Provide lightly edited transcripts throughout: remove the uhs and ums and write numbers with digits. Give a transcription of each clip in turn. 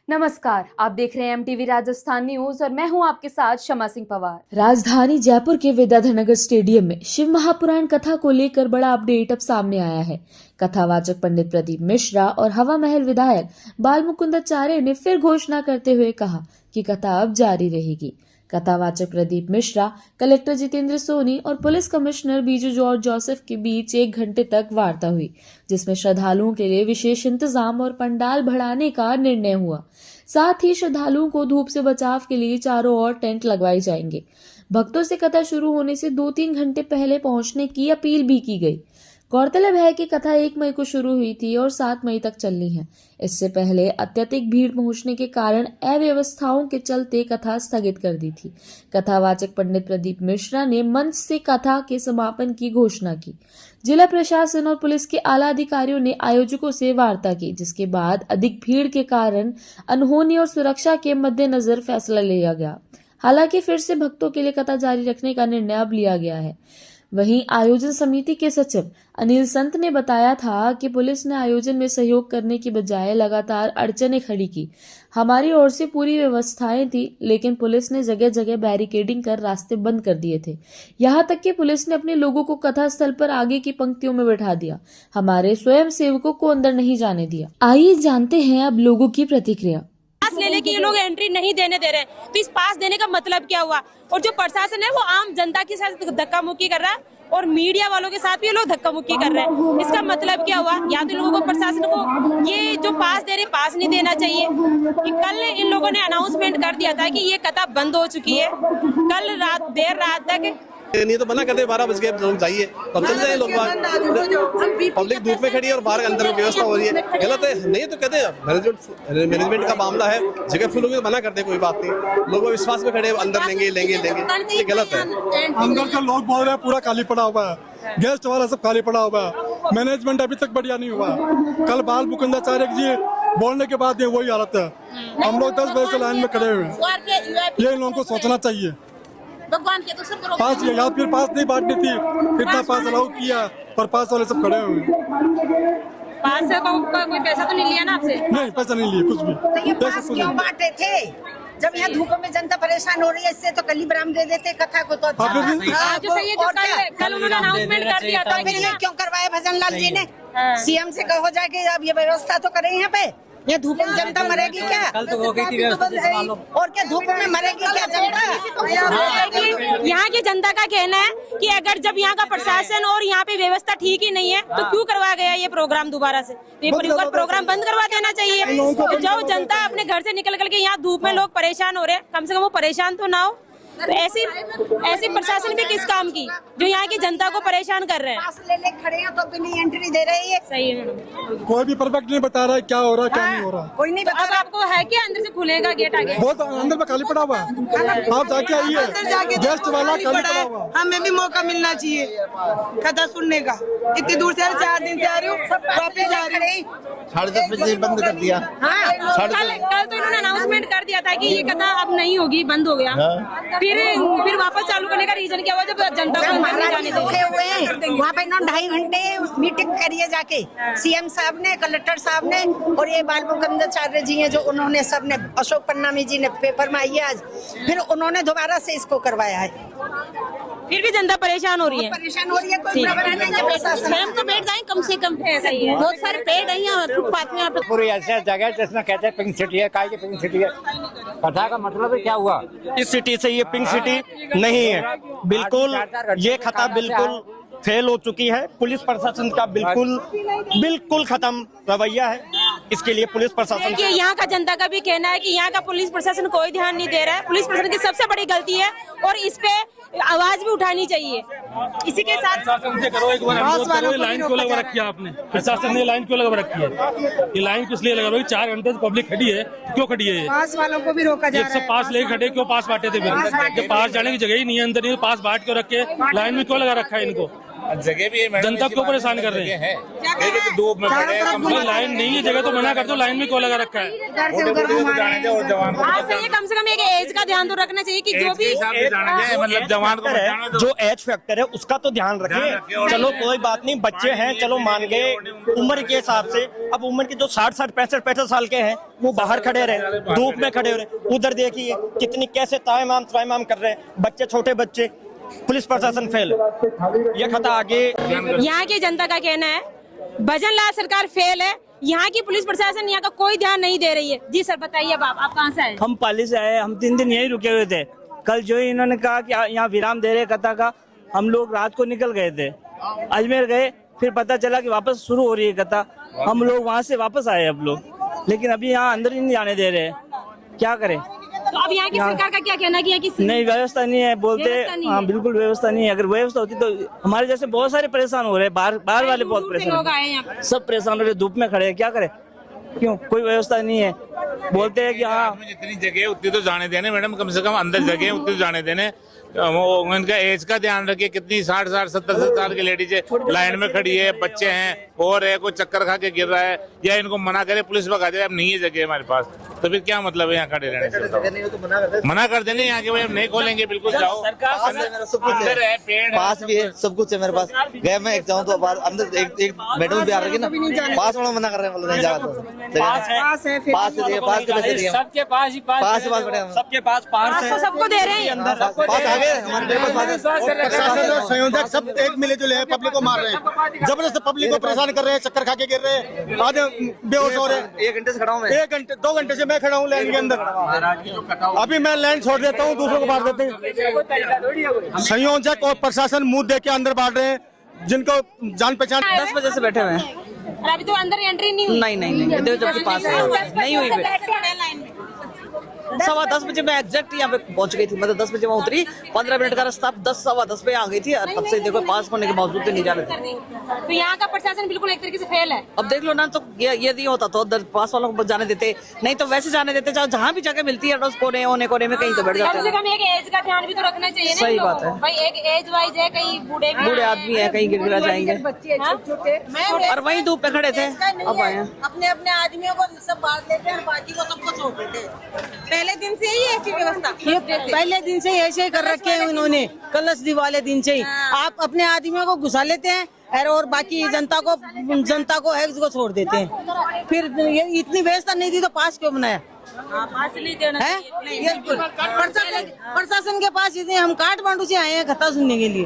नमस्कार, आप देख रहे हैं एमटीवी राजस्थान न्यूज और मैं हूं आपके साथ शमा सिंह पवार। राजधानी जयपुर के विद्याधर स्टेडियम में शिव महापुराण कथा को लेकर बड़ा अपडेट अब सामने आया है। कथावाचक पंडित प्रदीप मिश्रा और हवा महल विधायक बाल मुकुंदाचार्य ने फिर घोषणा करते हुए कहा कि कथा अब जारी रहेगी। कथावाचक प्रदीप मिश्रा, कलेक्टर जितेंद्र सोनी और police commissioner Biju George Joseph के बीच 1 घंटे तक वार्ता हुई, जिसमें श्रद्धालुओं के लिए विशेष इंतजाम और पंडाल बढ़ाने का निर्णय हुआ। साथ ही श्रद्धालुओं को धूप से बचाव के लिए चारों ओर टेंट लगवाए जाएंगे। भक्तों से कथा शुरू होने से 2-3 घंटे पहले पहुंचने की अपील भी की गई। गौरतलब है कि कथा 1 मई को शुरू हुई थी और 7 मई तक चलनी है। इससे पहले अत्यधिक भीड़ पहुंचने के कारण अव्यवस्थाओं के चलते कथा स्थगित कर दी थी। कथावाचक पंडित प्रदीप मिश्रा ने मंच से कथा के समापन की घोषणा की। जिला प्रशासन और पुलिस के आला अधिकारियों ने आयोजकों से वार्ता की, जिसके बाद अधिक भीड़ के कारण अनहोनी और सुरक्षा के मद्देनजर फैसला लिया गया। हालांकि फिर से भक्तों के लिए कथा जारी रखने का निर्णय अब लिया गया है। वहीं आयोजन समिति के सचिव अनिल संत ने बताया था कि पुलिस ने आयोजन में सहयोग करने की बजाय लगातार अड़चनें खड़ी की। हमारी ओर से पूरी व्यवस्थाएं थी, लेकिन पुलिस ने जगह जगह बैरिकेडिंग कर रास्ते बंद कर दिए थे। यहाँ तक कि पुलिस ने अपने लोगों को कथा स्थल पर आगे की पंक्तियों में बैठा दिया। हमारे स्वयं सेवकों को अंदर नहीं जाने दिया। आइए जानते हैं अब लोगों की प्रतिक्रिया। पास लेने की ये लोग एंट्री नहीं देने दे रहे हैं, तो इस पास देने का मतलब क्या हुआ? और जो प्रशासन है वो आम जनता के साथ धक्का मुक्की कर रहा है और मीडिया वालों के साथ भी ये लोग धक्का मुक्की कर रहे हैं। इसका मतलब क्या हुआ? या तो लोगों को, प्रशासन को ये जो पास दे रहे, पास नहीं देना चाहिए। कि कल इन लोगों ने अनाउंसमेंट कर दिया था कि ये कथा बंद हो चुकी है। कल रात देर रात तक नहीं तो मना कर दे, 12 बज गए लोग जाइए, तो चल जाए लोग बाहर। पब्लिक धूप में खड़ी है और बाहर अंदर में व्यवस्था हो रही है, गलत है। नहीं तो कहते हैं मैनेजमेंट का मामला है, जगह फुल होगी तो मना करते, कोई बात नहीं। लोग विश्वास में खड़े अंदर लेंगे, ये गलत है। अंदर से लोग बोल रहे हैं पूरा खाली पड़ा हुआ है, गेस्ट वाला सब खाली पड़ा हुआ है, मैनेजमेंट अभी तक बढ़िया नहीं हुआ। कल बाल मुकुंदाचार्य जी बोलने के बाद वही हालत है। हम लोग 10 बजे से लाइन में खड़े हुए हैं। ये इन लोगों को सोचना चाहिए। भगवान के तो सब पास या फिर पास नहीं बांटनी थी, इतना पास अलाउ किया, पर पास वाले सब खड़े हुए। पास से कोई पैसा तो नहीं लिया ना आपसे? नहीं, पैसा नहीं लिए कुछ भी। तो ये पास क्यों बांटे थे? जब यहाँ धूप में जनता परेशान हो रही है, इससे तो कल ही बराम दे देते कथा को। तो अच्छा जो सही है, जो कल उन्होंने अनाउंसमेंट कर दिया था। फिर ये क्यों करवाया भजन लाल जी ने? सीएम से कहो जाके अब ये व्यवस्था तो करें यहाँ पे। ये धूप में जनता मरेगी क्या? कल तो हो गई थी और क्या धूप में मरेगी क्या जनता? यहाँ की जनता का कहना है कि अगर जब यहाँ का प्रशासन और यहाँ पे व्यवस्था ठीक ही नहीं है तो क्यों करवाया गया ये प्रोग्राम दोबारा से? ये प्रोग्राम बंद करवा देना चाहिए। तो जो जनता अपने घर से निकल करके यहाँ धूप में लोग परेशान हो रहे हैं, कम से कम वो परेशान तो ना हो। तो ऐसी प्रशासन भी किस काम की जो यहाँ की जनता को परेशान कर रहे हैं? पास ले खड़े हैं तो भी नहीं एंट्री दे रही है। सही है मैडम। कोई भी परफेक्ट नहीं बता रहा है क्या हो रहा है, क्या नहीं हो रहा। कोई नहीं बता अब रहा। आपको है कि अंदर से खुलेगा गेट आगे? बहुत अंदर में खाली पड़ा हुआ है, आप जाके आइए। गेस्ट वाला खाली पड़ा हुआ है। हमें भी मौका मिलना चाहिए कथा सुनने का। इतनी दूर से 4 दिन से आ रही हूँ, वापस जा रही हूँ। 10:30 बजे बंद कर दिया। कल तो इन्होंने अनाउंसमेंट कर दिया था कि ये कथा अब नहीं होगी, बंद हो गया। फिर वापस चालू करने का रीजन क्या हुआ? जब जनता को अंदर नहीं जाने रुके हुए हैं वहाँ पे इन्होंने 2.5 घंटे मीटिंग करी है जाके। सीएम साहब ने, कलेक्टर साहब ने और ये बाल मुकुंदाचार्य जी हैं जो उन्होंने सबने, अशोक पन्नामी जी ने पेपर में आई है आज, फिर उन्होंने दोबारा से इसको करवाया है। फिर भी जनता परेशान हो रही है। परेशान हो रही है, कोई प्रबंधन नहीं है प्रशासन। स्वयं तो बैठ जाए कम से कम। सही है, बहुत सारे पेड़ है यहाँ फुटपाथ में। पूरी ऐसी जगह है जिसमें कहते हैं पिंक सिटी है, काय की पिंक सिटी है। कथा का मतलब है क्या हुआ? इस सिटी से ये पिंक सिटी नहीं है, बिल्कुल। ये कथा बिल्कुल फेल हो चुकी है। पुलिस प्रशासन का बिल्कुल खत्म रवैया है। इसके लिए पुलिस प्रशासन, देखिए यहाँ का जनता का भी कहना है कि यहाँ का पुलिस प्रशासन कोई ध्यान नहीं दे रहा है। पुलिस प्रशासन की सबसे बड़ी गलती है और इस पे आवाज भी उठानी चाहिए। इसी के साथ लाइन क्यों लगा रखी है आपने? प्रशासन ने लाइन क्यों लगा रखी है? ये लाइन किस लिए लगा? 4 घंटे से पब्लिक खड़ी है, क्यों खड़ी है? पास वालों को भी रोका जा रहा है। पास लेके खड़े, क्यों पास बांटे थे? पास जाने की जगह ही नहीं है, अंदर नहीं, पास बांट के रख के लाइन में क्यों लगा रखा है इनको? जगह भी जनता क्यों परेशान कर रहे हैं? लाइन नहीं है, जगह तो मना कर दो, लाइन में क्यों लगा रखा है? हाँ सही है, कम से कम एक एज का ध्यान तो रखना चाहिए कि जो भी मतलब जवान को जो एज फैक्टर है उसका तो ध्यान रखें। चलो कोई बात नहीं, बच्चे हैं, चलो मान गए उम्र के हिसाब से। अब उम्र के जो 60-60, 65-65 साल के हैं वो बाहर खड़े रहे, धूप में खड़े हो रहे। उधर देखिए कितनी कैसे तायमाम कर रहे हैं, बच्चे, छोटे बच्चे। पुलिस प्रशासन फेल, ये खता आगे। यहाँ की जनता का कहना है भजन लाल सरकार फेल है, यहाँ की पुलिस प्रशासन यहाँ का कोई ध्यान नहीं दे रही है। जी सर बताइए, आप कहाँ से आए? हम पाली से आए, हम 3 दिन यहीं रुके हुए थे। कल जो ही इन्होंने कहा कि यहाँ विराम दे रहे कथा का, हम लोग रात को निकल गए थे, अजमेर गए, फिर पता चला कि वापस शुरू हो रही है कथा। हम लोग वहाँ से वापस आए अब लोग, लेकिन अभी यहाँ अंदर ही नहीं जाने दे रहे, क्या करें? तो अब यहाँ की सरकार का क्या कहना है कि यहाँ की नहीं व्यवस्था नहीं है बोलते। नहीं हाँ बिल्कुल व्यवस्था नहीं है। अगर व्यवस्था होती तो हमारे जैसे बहुत सारे परेशान हो रहे हैं, बाहर वाले बहुत परेशान लोग आए हैं यहाँ पे। सब परेशान हो रहे, धूप में खड़े हैं, क्या करें? क्यों? कोई व्यवस्था नहीं है। बोलते हैं कि हाँ जितनी जगह उतनी तो जाने देने मैडम, कम से कम अंदर जगह उतनी तो जाने देने। वो उनका एज का ध्यान रखिए, कितनी 60-60, 70 साल की लेडीज है, लाइन में खड़ी है, बच्चे हैं और है, कोई चक्कर खा के गिर रहा है, या इनको मना करे पुलिस भगा दे, अब नहीं है जगह हमारे पास, तो फिर क्या मतलब है यहाँ खड़े रहने से? मना कर देने यहाँ के, भाई हम नहीं खोलेंगे, बिल्कुल जाओ। अंदर है, पेड़ पास भी है, सब कुछ है मेरे पास। गए मैं एक जाऊँ तो अंदर एक मैडम भी आ रही है ना, पास वाला मना कर रहे हैं, नहीं जाता। सबके पास ही सबके पास सबको दे रहे हैं। प्रशासन और संयोजक सब एक मिले जुले हैं, पब्लिक को मार रहे हैं, जबरदस्त पब्लिक को परेशान कर रहे हैं, चक्कर खा के गिर रहे हैं, आधे बेहोश हो रहे हैं। 1 घंटे से खड़ा हूँ मैं, 1 घंटे 2 घंटे से मैं खड़ा हूँ लाइन के अंदर। अभी मैं लाइन छोड़ देता हूँ, दूसरों को मार देते हैं। संयोजक और प्रशासन मुंह देख के अंदर बांट रहे हैं, जिनको जान पहचान। 10 बजे से बैठे हुए हैं। और अभी तो अंदर एंट्री नहीं हुई। नहीं जबकि पास नहीं हुई। 10:15 बजे मैं एग्जैक्ट यहाँ पे पहुंच गई थी, मतलब 10 बजे मैं उतरी, 15 मिनट का रास्ता, 10-10:15 पे आ गई थी, और तब से देखो पास होने के बावजूद भी नहीं जाने थे। तो यहाँ का प्रशासन बिल्कुल एक तरीके से फेल है। अब देख लो ना, तो ये नहीं होता तो पास वालों को जाने देते, नहीं तो वैसे जाने देते, चाहे जहाँ भी जगह मिलती है कोने में कहीं तो बैठ जाते कम से कम एक एज का ध्यान भी तो रखना चाहिए। सही बात है भाई, एक एज वाइज है, कहीं बूढ़े आदमी है, कहीं गिर जाएंगे, और वहीं धूप पे खड़े थे। अब आए अपने आदमियों को सब बांट लेते हैं, बाकी को सबको छोड़ देते हैं। पहले दिन से ही ऐसी व्यवस्था, पहले दिन से ही ऐसे ही कर रखे हैं उन्होंने, कलश दिवाले दिन से ही। आप अपने आदमियों को घुसा लेते हैं और बाकी जनता को है को छोड़ देते हैं। फिर ये इतनी व्यवस्था नहीं थी तो पास क्यों बनाया? पास नहीं देना है प्रशासन के पास इतने, हम काठमांडू से आए हैं कथा सुनने के लिए।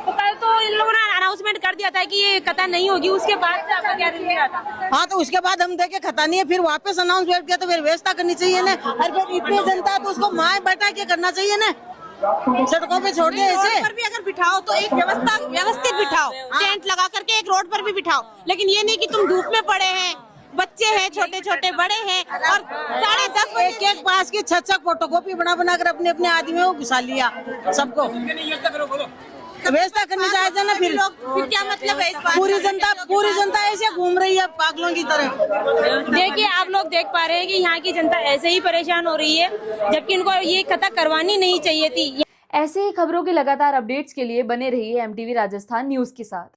तो कल तो इन लोगों ने अनाउंसमेंट कर दिया था कि ये कथा नहीं होगी, उसके बाद से आपका क्या रिव्यू रहा था? हाँ, तो उसके बाद हम देखे खता नहीं है, फिर वापस अनाउंसमेंट किया, तो फिर व्यवस्था करनी चाहिए ना। और फिर इतनी जनता है तो उसको माए बैठा के करना चाहिए ना, सड़कों पे छोड़ दे ऐसे। पर भी अगर बिठाओ तो एक व्यवस्थित बिठाओ, टेंट लगा करके एक रोड पर भी बिठाओ, लेकिन ये नहीं कि तुम धूप में पड़े हैं, बच्चे हैं, छोटे बड़े हैं, और 10:30 बजे एक पास की 6 फोटोकॉपी बना कर अपने आदमियों को घुसा लिया सबको। व्यवस्था करनी चाहिए ना। फिर क्या मतलब है इस बात? पूरी जनता ऐसे घूम रही है पागलों की तरह। देखिए, आप लोग देख पा रहे हैं कि यहाँ की जनता ऐसे ही परेशान हो रही है, जबकि इनको ये कथा करवानी नहीं चाहिए थी। ऐसे ही खबरों के लगातार अपडेट्स के लिए बने रहिए MTV राजस्थान न्यूज के साथ।